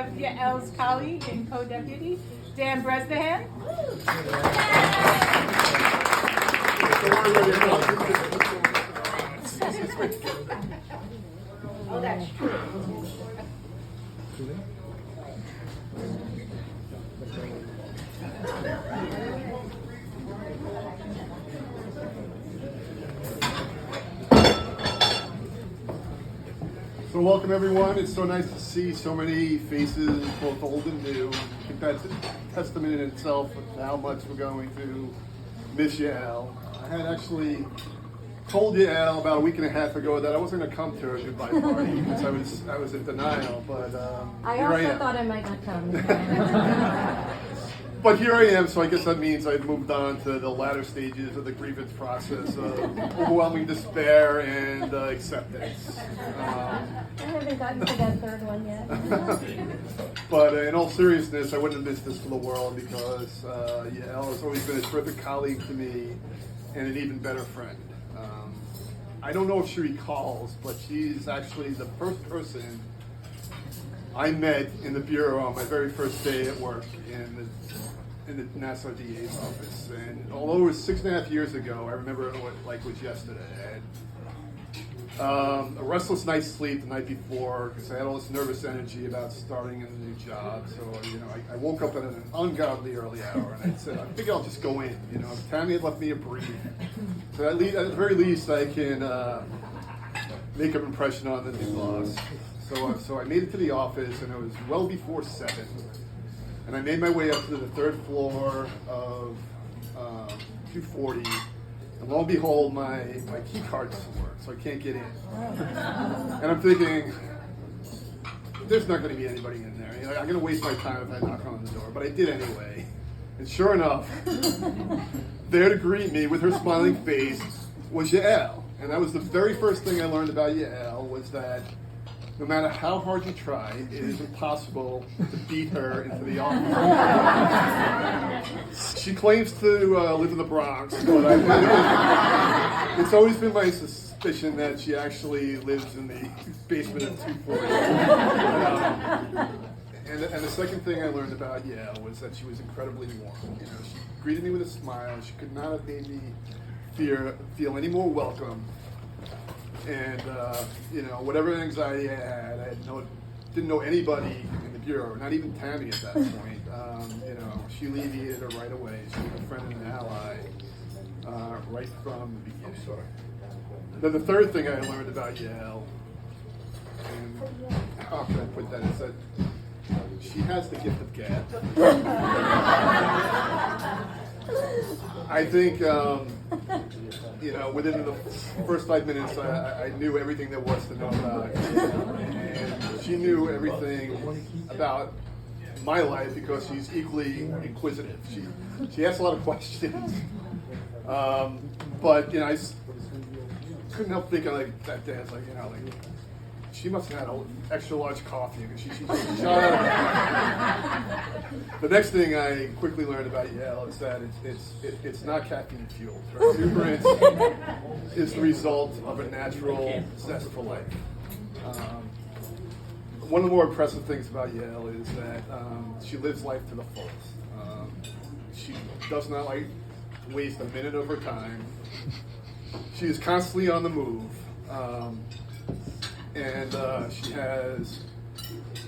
have Yael's colleague and co-deputy, Dan Bresnahan. Oh, that's true. So welcome everyone. It's so nice to see so many faces, both old and new. I think that's a testament in itself of how much we're going to miss Yael. I had actually told Yael about a week and a half ago that I wasn't going to come to her goodbye party because I was in denial. But I here also I am. thought I might not come. But here I am, so I guess that means I've moved on to the latter stages of the grievance process of overwhelming despair and acceptance. I haven't gotten to that third one yet. But in all seriousness, I wouldn't have missed this for the world because Yael has always been a terrific colleague to me and an even better friend. I don't know if she recalls, but she's actually the first person I met in the bureau on my very first day at work in the Nassau DA's office. And although it was 6.5 years ago, I remember it like it was yesterday. A restless night's sleep the night before because I had all this nervous energy about starting in a new job. So, I woke up at an ungodly early hour and I said, I think I'll just go in. Tammy had left me a brief. So at the very least, I can make an impression on the new boss. So I made it to the office and it was well before 7. And I made my way up to the third floor of 240. And lo and behold, my key card doesn't work, so I can't get in. And I'm thinking, there's not going to be anybody in there. I'm going to waste my time if I knock on the door. But I did anyway. And sure enough, there to greet me with her smiling face was Yael. And that was the very first thing I learned about Yael was that no matter how hard you try, it is impossible to beat her into the office. She claims to live in the Bronx, but it's always been my suspicion that she actually lives in the basement of 240. And the second thing I learned about Yael was that she was incredibly warm. She greeted me with a smile. She could not have made me feel any more welcome. And whatever anxiety I had, didn't know anybody in the bureau, not even Tammy at that point. She alleviated her right away. She was a friend and an ally right from the beginning. Then the third thing I learned about Yael, and how can I put that, is that she has the gift of gab. I think, within the first 5 minutes, I knew everything there was to know about it. And she knew everything about my life because she's equally inquisitive. She asks a lot of questions. But, I couldn't help thinking that day, she must have had an extra large coffee because she shot out. The next thing I quickly learned about Yael is that it's not caffeine fueled. Her exuberance is the result of a natural zest for life. One of the more impressive things about Yael is that she lives life to the fullest. She does not waste a minute of her time. She is constantly on the move. And she has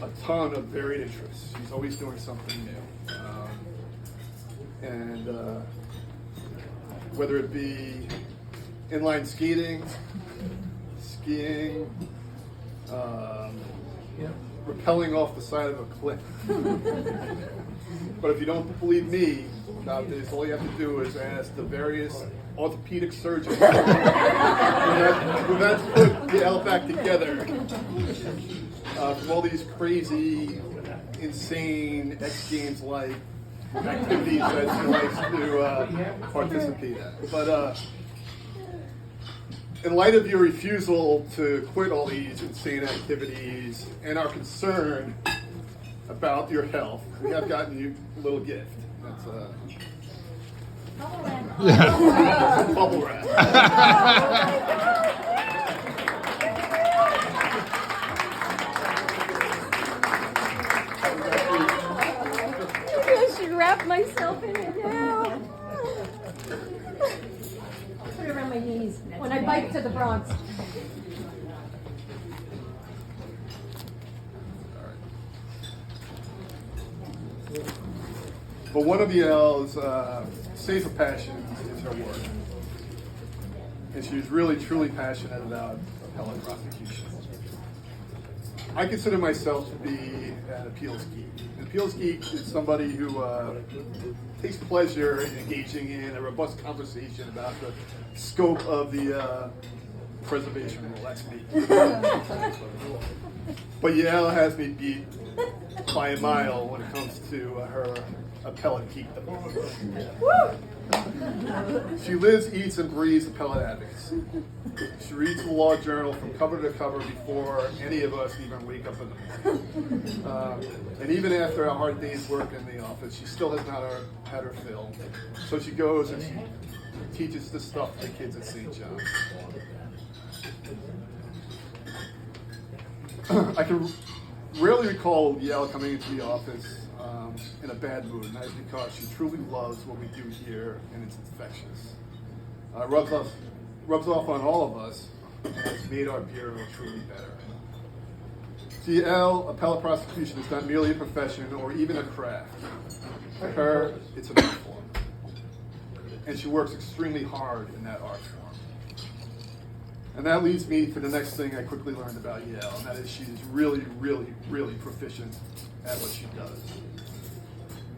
a ton of varied interests. She's always doing something new. Whether it be inline skating, skiing, rappelling off the side of a cliff. But if you don't believe me about this, all you have to do is ask the various orthopedic surgeons who had to put Yael back together from all these crazy, insane X Games-like activities that she likes to participate in. But in light of your refusal to quit all these insane activities and our concern about your health, we have gotten you a little gift. That's bubble wrap. myself in it now. Put it around my knees when I bike to the Bronx. But one of Yale's safer passions is her work. And she's really, truly passionate about appellate prosecution. I consider myself to be an appeals geek. An appeals geek is somebody who takes pleasure in engaging in a robust conversation about the scope of the preservation rule. That's me. But Yale has me beat by a mile when it comes to her appellate geekdom. She lives, eats, and breathes appellate advocacy. She reads the law journal from cover to cover before any of us even wake up in the morning. And even after a hard day's work in the office, she still has not had her fill. So she goes and she teaches this stuff to the kids at St. John's. I can rarely recall Yale coming into the office in a bad mood, and that is because she truly loves what we do here, and it's infectious. Rubs off on all of us, and has made our bureau truly better. To Yale, appellate prosecution is not merely a profession or even a craft. To her, it's an art form, and she works extremely hard in that art form. And that leads me to the next thing I quickly learned about Yale, and that is she's really, really, really proficient at what she does.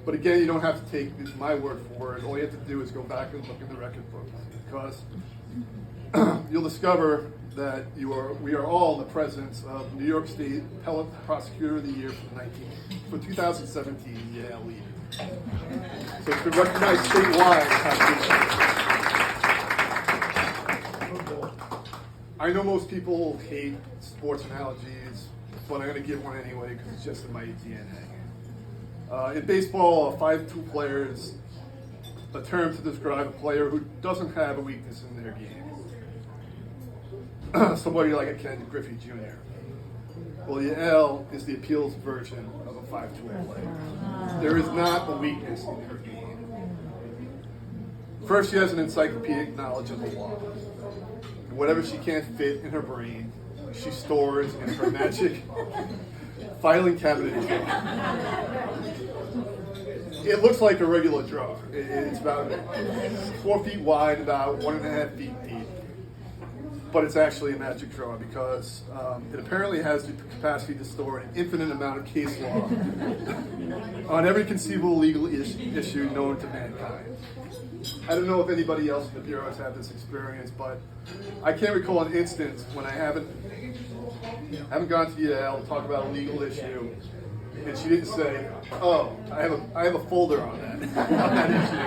But again, you don't have to take my word for it. All you have to do is go back and look in the record book, because you'll discover that we are all in the presence of New York State Appellate Prosecutor of the Year for 2017, Yale Lee. So it's been recognized statewide. I know most people hate sports analogies, but I'm going to give one anyway because it's just in my DNA. In baseball, a 5-2 player is a term to describe a player who doesn't have a weakness in their game. Somebody like a Ken Griffey Jr. Well, Yale is the appeals version of a 5-2 player. There is not a weakness in her game. First, she has an encyclopedic knowledge of the law. And whatever she can't fit in her brain, she stores in her magic filing cabinet drawer. It looks like a regular drawer. It's about 4 feet wide, about 1.5 feet deep. But it's actually a magic drawer because it apparently has the capacity to store an infinite amount of case law on every conceivable legal issue known to mankind. I don't know if anybody else in the Bureau has had this experience, but I can't recall an instance when I haven't gone to Yale to talk about a legal issue, and she didn't say, "Oh, I have a folder on that, on that issue,"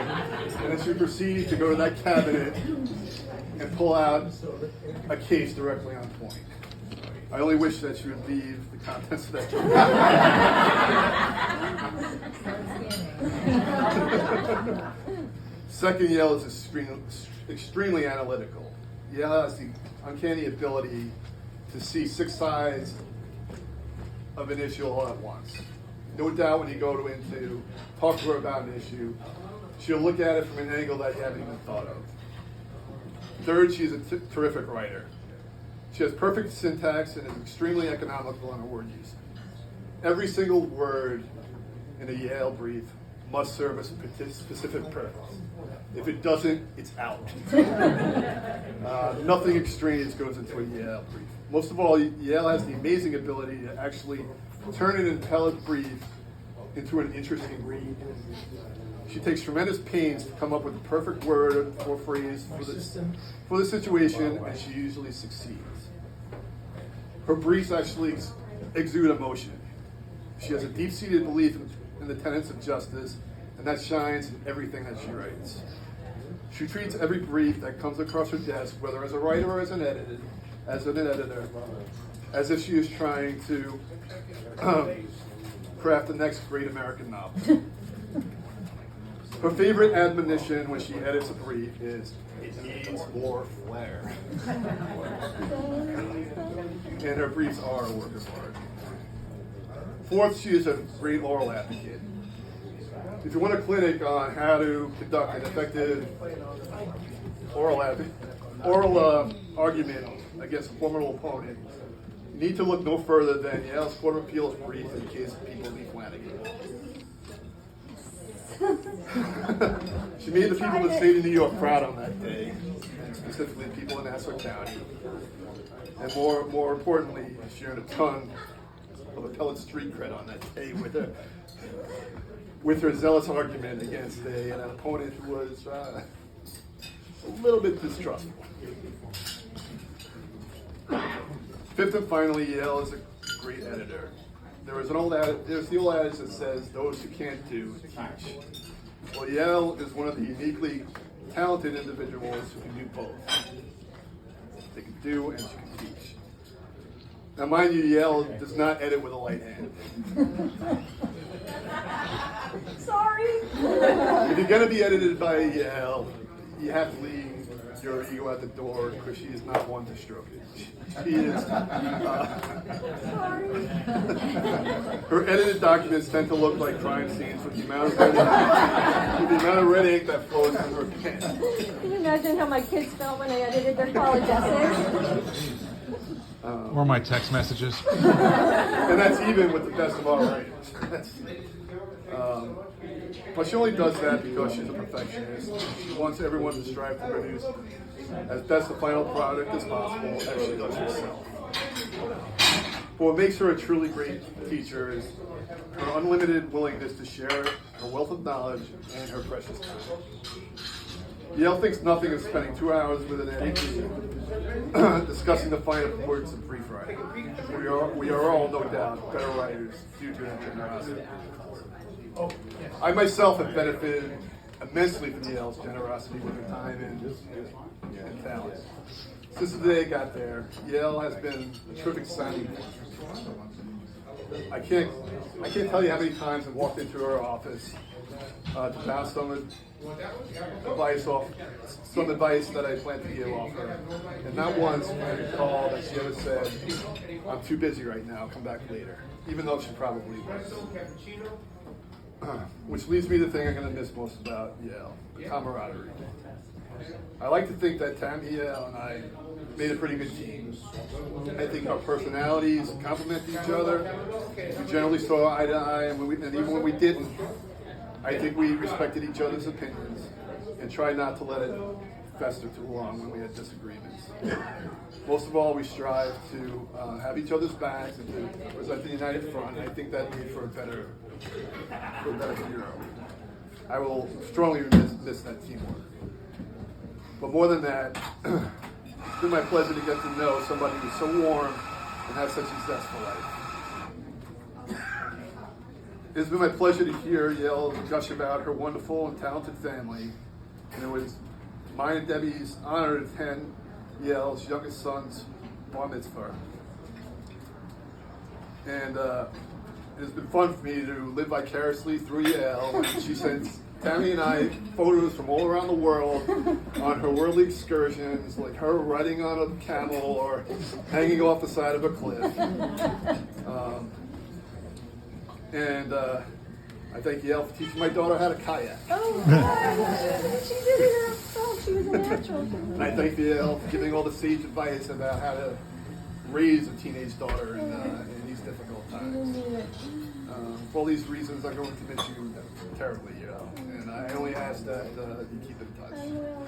and then she proceeded to go to that cabinet and pull out a case directly on point. I only wish that she would leave the contents of that drawer. Second, Yale is extremely analytical. Yale has the uncanny ability to see 6 sides of an issue all at once. No doubt when you go to talk to her about an issue, she'll look at it from an angle that you haven't even thought of. Third, she's a terrific writer. She has perfect syntax and is extremely economical in her word use. Every single word in a Yale brief must serve a specific purpose. If it doesn't, it's out. Nothing extraneous goes into a Yale brief. Most of all, Yale has the amazing ability to actually turn an appellate brief into an interesting read. She takes tremendous pains to come up with the perfect word or phrase for the situation, and she usually succeeds. Her briefs actually exude emotion. She has a deep-seated belief in the tenets of justice, and that shines in everything that she writes. She treats every brief that comes across her desk, whether as a writer or as an editor, as if she is trying to craft the next great American novel. Her favorite admonition when she edits a brief is, "It needs more flair." And her briefs are a work of art. Fourth, she is a great oral advocate. If you want a clinic on how to conduct an effective oral argument against a formidable opponent, you need to look no further than Yale's Court of Appeals brief in the case of People v. Flanagan. She made the people of the state of New York proud on that day, and specifically the people in Nassau County. And more importantly, she earned a ton of appellate street cred on that day with her zealous argument against an opponent who was a little bit distrustful. Fifth and finally, Yale is a great editor. There's the old adage that says, those who can't do, teach. Well, Yale is one of the uniquely talented individuals who can do both. They can do and she can teach. Now, mind you, Yale does not edit with a light hand. Sorry. If you're going to be edited by Yale, you have to leave your ego at the door because she is not one to stroke it. She is. Sorry. Her edited documents tend to look like crime scenes with the amount of red ink that flows from her pen. Can you imagine how my kids felt when I edited their college essays? Or my text messages. And that's even with the best of our writers. But she only does that because she's a perfectionist. She wants everyone to strive to produce as best a final product as possible as she does herself. But what makes her a truly great teacher is her unlimited willingness to share her wealth of knowledge and her precious time. Yale thinks nothing of spending 2 hours with an NEP discussing the finer points of brief writing. We are all, no doubt, better writers due to that generosity. I myself have benefited immensely from Yale's generosity with her time and talent. Since the day I got there, Yale has been a terrific signing point. I can't tell you how many times I've walked into her office to bounce some advice that I plan to give off her. And not once can I recall that she ever said, "I'm too busy right now, come back later," even though she probably was. Which leads me to the thing I'm going to miss most about Yale, the camaraderie. I like to think that Tammy, Yale, and I made a pretty good team. I think our personalities complement each other. We generally saw eye to eye, and even when we didn't, I think we respected each other's opinions and tried not to let it fester too long when we had disagreements. Most of all, we strive to have each other's backs and to represent the united front. I think that made for a better hero. I will strongly miss that teamwork. But more than that, it's been my pleasure to get to know somebody who's so warm and has such a zest for life. It's been my pleasure to hear Yale gush about her wonderful and talented family, and it was mine and Debbie's honor to attend Yale's youngest son's bar mitzvah. And it has been fun for me to live vicariously through Yale. She sends Tammy and I photos from all around the world on her worldly excursions, like her riding on a camel or hanging off the side of a cliff. I thank Yale for teaching my daughter how to kayak. Oh, God. She did it herself. She was a natural. And I thank Yale for giving all the sage advice about how to raise a teenage daughter in these difficult times. For all these reasons, I'm going to miss you terribly, Yale. And I only ask that you keep in touch. I will.